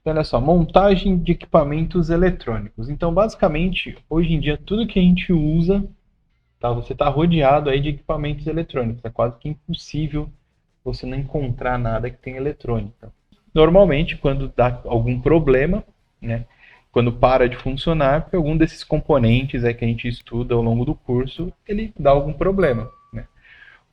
Então, olha só, montagem de equipamentos eletrônicos. Então, basicamente, hoje em dia, tudo que a gente usa, tá, você está rodeado aí de equipamentos eletrônicos. É quase que impossível você não encontrar nada que tenha eletrônica. Normalmente, quando dá algum problema, né, quando para de funcionar, porque algum desses componentes aí que a gente estuda ao longo do curso, ele dá algum problema, né?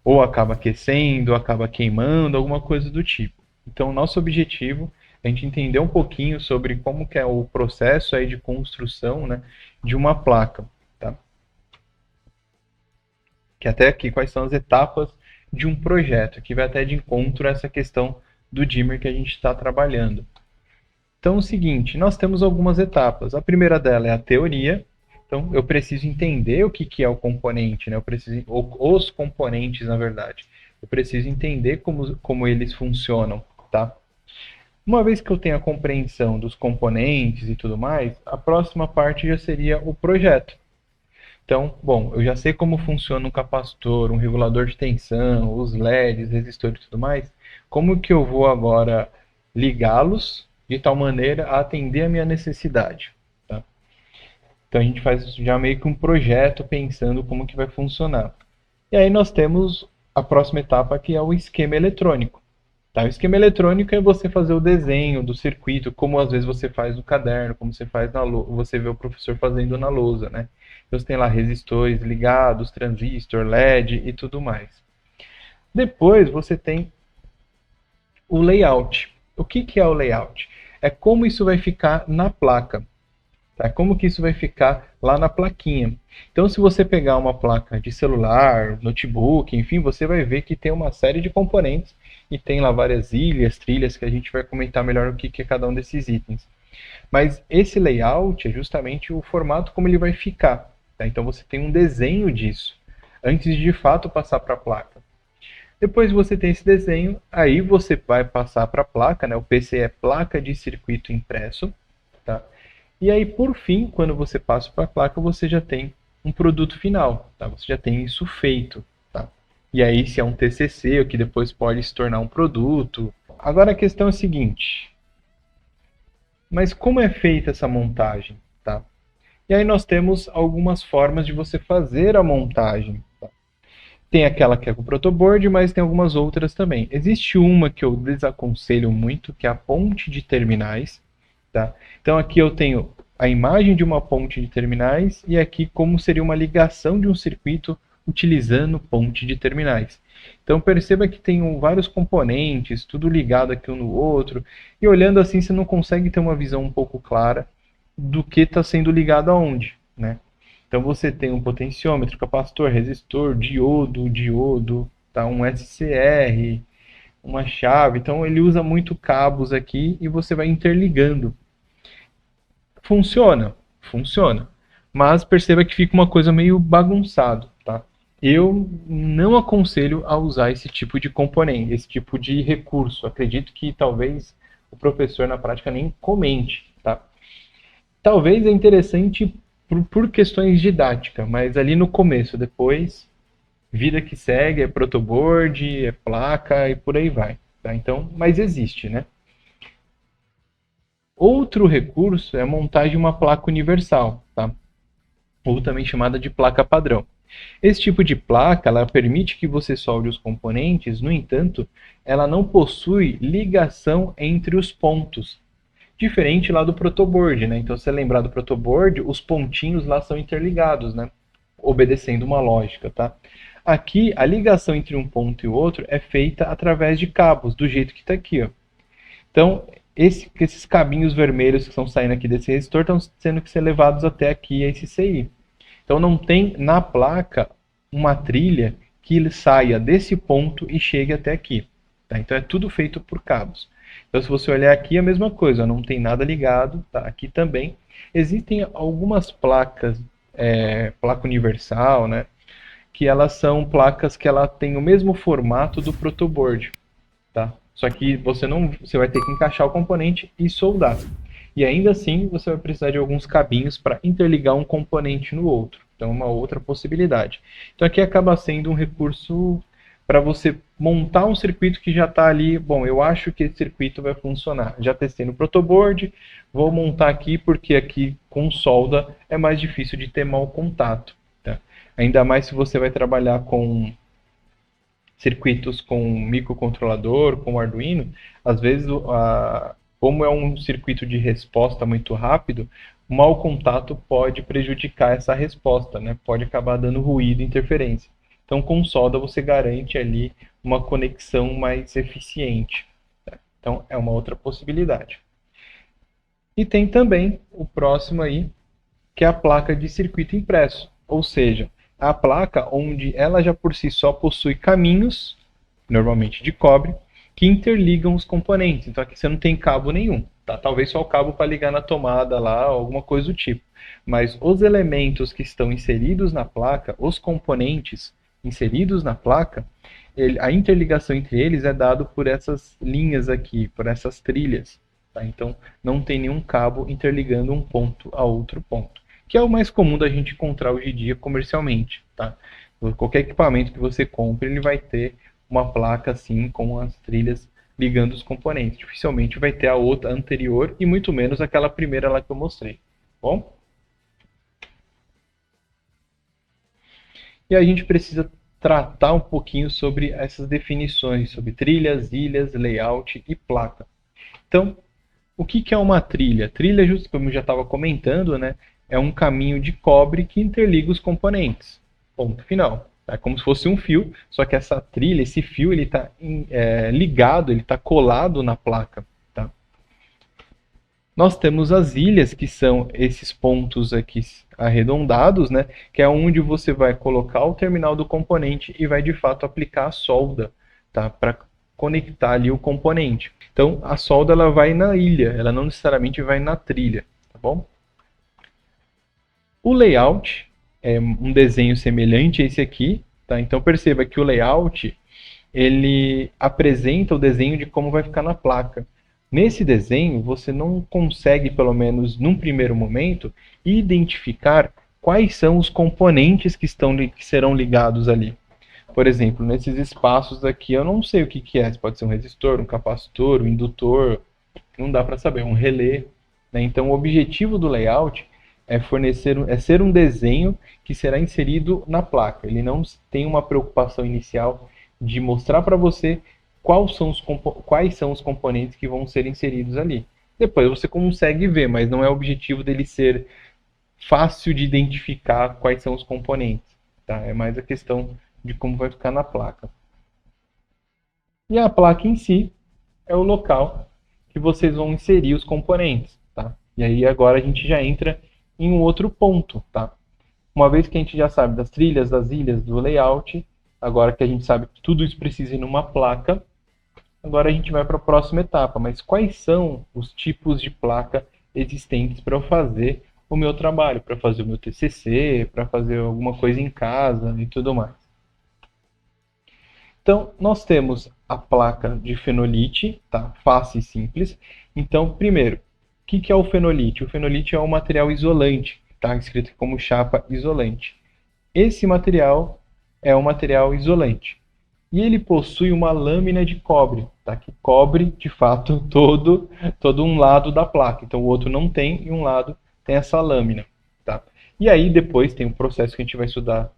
Ou acaba aquecendo, acaba queimando, alguma coisa do tipo. Então, nosso objetivo é a gente entender um pouquinho sobre como que é o processo aí de construção, né, de uma placa, tá? Que até aqui quais são as etapas de um projeto, que vai até de encontro a essa questão do dimmer que a gente está trabalhando. Então, é o seguinte, nós temos algumas etapas. A primeira dela é a teoria. Então, eu preciso entender o que é o componente, né? Eu preciso, os componentes, na verdade. Eu preciso entender como eles funcionam, tá? Uma vez que eu tenho a compreensão dos componentes e tudo mais, a próxima parte já seria o projeto. Então, bom, eu já sei como funciona um capacitor, um regulador de tensão, os LEDs, resistores e tudo mais. Como que eu vou agora ligá-los de tal maneira a atender a minha necessidade, tá? Então a gente faz já meio que um projeto pensando como que vai funcionar. E aí nós temos a próxima etapa que é o esquema eletrônico. Tá? O esquema eletrônico é você fazer o desenho do circuito, como às vezes você faz no caderno, como você faz você vê o professor fazendo na lousa, né? Então você tem lá resistores ligados, transistor, LED e tudo mais. Depois você tem o layout. O que é o layout? É como isso vai ficar na placa. Tá? Como que isso vai ficar lá na plaquinha. Então, se você pegar uma placa de celular, notebook, enfim, você vai ver que tem uma série de componentes e tem lá várias ilhas, trilhas, que a gente vai comentar melhor o que é cada um desses itens. Mas esse layout é justamente o formato como ele vai ficar. Tá? Então, você tem um desenho disso, antes de fato passar para a placa. Depois você tem esse desenho, aí você vai passar para a placa, né? O PC é placa de circuito impresso, tá? E aí, por fim, quando você passa para a placa, você já tem um produto final, tá? Você já tem isso feito, tá? E aí, se é um TCC, o que depois pode se tornar um produto. Agora a questão é a seguinte: mas como é feita essa montagem, tá? E aí nós temos algumas formas de você fazer a montagem. Tá? Tem aquela que é com o protoboard, mas tem algumas outras também. Existe uma que eu desaconselho muito, que é a ponte de terminais. Tá? Então aqui eu tenho a imagem de uma ponte de terminais e aqui como seria uma ligação de um circuito utilizando ponte de terminais. Então perceba que tem vários componentes, tudo ligado aqui um no outro, e olhando assim você não consegue ter uma visão um pouco clara do que está sendo ligado aonde, né? Então você tem um potenciômetro, capacitor, resistor, diodo, tá? Um SCR, uma chave. Então ele usa muito cabos aqui e você vai interligando. Funciona, funciona. Mas perceba que fica uma coisa meio bagunçado, tá? Eu não aconselho a usar esse tipo de componente, esse tipo de recurso. Acredito que talvez o professor na prática nem comente, tá? Talvez é interessante por questões didáticas, mas ali no começo, depois, vida que segue, é protoboard, é placa e por aí vai, tá? Então, mas existe, né? Outro recurso é a montagem de uma placa universal, tá? Ou também chamada de placa padrão. Esse tipo de placa ela permite que você solde os componentes, no entanto, ela não possui ligação entre os pontos, diferente lá do protoboard, né? Então, se você lembrar do protoboard, os pontinhos lá são interligados, né? Obedecendo uma lógica, tá? Aqui, a ligação entre um ponto e o outro é feita através de cabos, do jeito que está aqui, ó. Então, esses cabinhos vermelhos que estão saindo aqui desse resistor estão sendo que ser levados até aqui a esse CI. Então não tem na placa uma trilha que saia desse ponto e chegue até aqui. Tá? Então é tudo feito por cabos. Então se você olhar aqui é a mesma coisa, não tem nada ligado, tá? Aqui também. Existem algumas placas, placa universal, né? Que elas são placas que ela tem o mesmo formato do protoboard. Tá? Só que você vai ter que encaixar o componente e soldar. E ainda assim você vai precisar de alguns cabinhos para interligar um componente no outro. Então, uma outra possibilidade. Então, aqui acaba sendo um recurso para você montar um circuito que já está ali. Bom, eu acho que esse circuito vai funcionar. Já testei no protoboard, vou montar aqui porque aqui com solda é mais difícil de ter mau contato. Tá? Ainda mais se você vai trabalhar com circuitos com microcontrolador, com Arduino, às vezes, como é um circuito de resposta muito rápido, o mau contato pode prejudicar essa resposta, né? Pode acabar dando ruído e interferência. Então, com solda, você garante ali uma conexão mais eficiente. Tá? Então, é uma outra possibilidade. E tem também o próximo aí, que é a placa de circuito impresso, ou seja, a placa onde ela já por si só possui caminhos, normalmente de cobre, que interligam os componentes. Então aqui você não tem cabo nenhum, tá? Talvez só o cabo para ligar na tomada lá, alguma coisa do tipo. Mas os elementos que estão inseridos na placa, os componentes inseridos na placa, a interligação entre eles é dado por essas linhas aqui, por essas trilhas. Tá? Então não tem nenhum cabo interligando um ponto a outro ponto, que é o mais comum da gente encontrar hoje em dia comercialmente. Tá? Qualquer equipamento que você compre, ele vai ter uma placa assim com as trilhas ligando os componentes. Dificilmente vai ter a outra anterior e muito menos aquela primeira lá que eu mostrei. Bom? E a gente precisa tratar um pouquinho sobre essas definições, sobre trilhas, ilhas, layout e placa. Então, o que é uma trilha? Trilha, justo como eu já estava comentando, né, é um caminho de cobre que interliga os componentes. Ponto final. É como se fosse um fio, só que essa trilha, esse fio, ele está ligado, ele está colado na placa. Tá? Nós temos as ilhas, que são esses pontos aqui arredondados, né, que é onde você vai colocar o terminal do componente e vai de fato aplicar a solda, tá, para conectar ali o componente. Então a solda ela vai na ilha, ela não necessariamente vai na trilha, tá bom? O layout é um desenho semelhante a esse aqui, tá? Então perceba que o layout ele apresenta o desenho de como vai ficar na placa. Nesse desenho, você não consegue, pelo menos num primeiro momento, identificar quais são os componentes que serão ligados ali. Por exemplo, nesses espaços aqui, eu não sei o que é. Pode ser um resistor, um capacitor, um indutor, não dá para saber, um relé. Né? Então, o objetivo do layout é ser um desenho que será inserido na placa. Ele não tem uma preocupação inicial de mostrar para você quais são os componentes que vão ser inseridos ali. Depois você consegue ver, mas não é o objetivo dele ser fácil de identificar quais são os componentes. Tá? É mais a questão de como vai ficar na placa. E a placa em si é o local que vocês vão inserir os componentes. Tá? E aí agora a gente já entra em um outro ponto. Tá? Uma vez que a gente já sabe das trilhas, das ilhas, do layout, agora que a gente sabe que tudo isso precisa ir numa placa, agora a gente vai para a próxima etapa. Mas quais são os tipos de placa existentes para eu fazer o meu trabalho, para fazer o meu TCC, para fazer alguma coisa em casa e tudo mais? Então, nós temos a placa de fenolite, tá? Fácil e simples. Então, primeiro, o que é o fenolite? O fenolite é um material isolante, tá? Escrito aqui como chapa isolante. Esse material é um material isolante. E ele possui uma lâmina de cobre, tá? Que cobre, de fato, todo um lado da placa. Então, o outro não tem e um lado tem essa lâmina, tá? E aí, depois, tem um processo que a gente vai estudar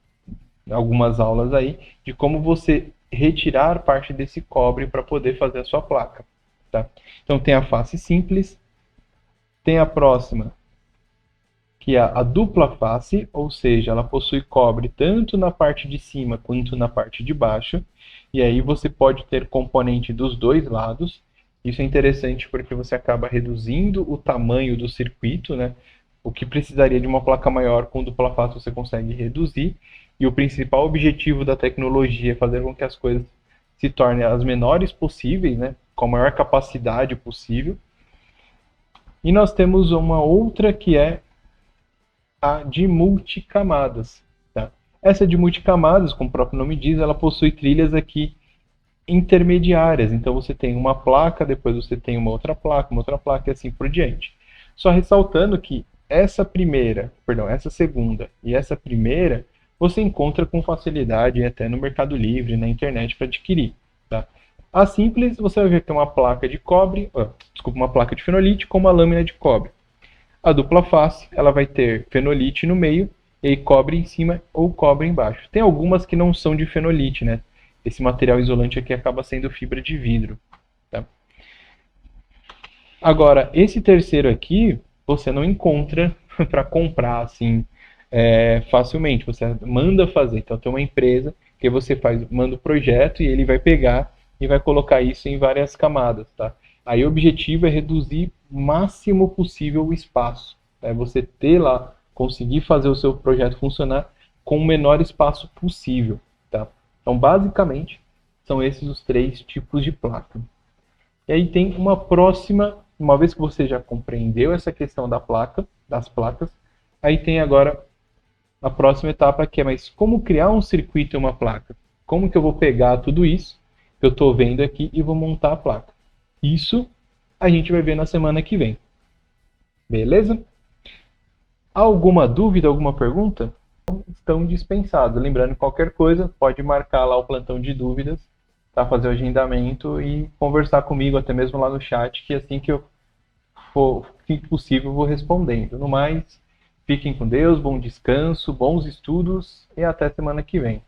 em algumas aulas aí, de como você retirar parte desse cobre para poder fazer a sua placa. Tá? Então tem a face simples, tem a próxima, que é a dupla face, ou seja, ela possui cobre tanto na parte de cima quanto na parte de baixo, e aí você pode ter componente dos dois lados. Isso é interessante porque você acaba reduzindo o tamanho do circuito, né? O que precisaria de uma placa maior, com dupla face você consegue reduzir. E o principal objetivo da tecnologia é fazer com que as coisas se tornem as menores possíveis, né? Com a maior capacidade possível. E nós temos uma outra que é a de multicamadas. Tá? Essa de multicamadas, como o próprio nome diz, ela possui trilhas aqui intermediárias. Então você tem uma placa, depois você tem uma outra placa e assim por diante. Só ressaltando que essa segunda e essa primeira você encontra com facilidade até no Mercado Livre, na internet para adquirir. Tá? A simples, você vai ver que é uma placa de cobre, uma placa de fenolite com uma lâmina de cobre. A dupla face, ela vai ter fenolite no meio e cobre em cima ou cobre embaixo. Tem algumas que não são de fenolite, né? Esse material isolante aqui acaba sendo fibra de vidro. Tá? Agora, esse terceiro aqui, você não encontra para comprar assim facilmente. Você manda fazer. Então, tem uma empresa que você manda o projeto e ele vai pegar e vai colocar isso em várias camadas. Tá? Aí o objetivo é reduzir o máximo possível o espaço. Tá? Você ter lá, conseguir fazer o seu projeto funcionar com o menor espaço possível. Tá? Então, basicamente, são esses os 3 tipos de placa. E aí tem uma próxima, uma vez que você já compreendeu essa questão da placa, das placas, aí tem agora a próxima etapa que é, mas como criar um circuito e uma placa? Como que eu vou pegar tudo isso que eu estou vendo aqui e vou montar a placa? Isso a gente vai ver na semana que vem. Beleza? Alguma dúvida, alguma pergunta? Estão dispensados. Lembrando, qualquer coisa, pode marcar lá o plantão de dúvidas, tá? Fazer o agendamento e conversar comigo, até mesmo lá no chat, que assim que eu for possível eu vou respondendo. No mais, fiquem com Deus, bom descanso, bons estudos e até semana que vem.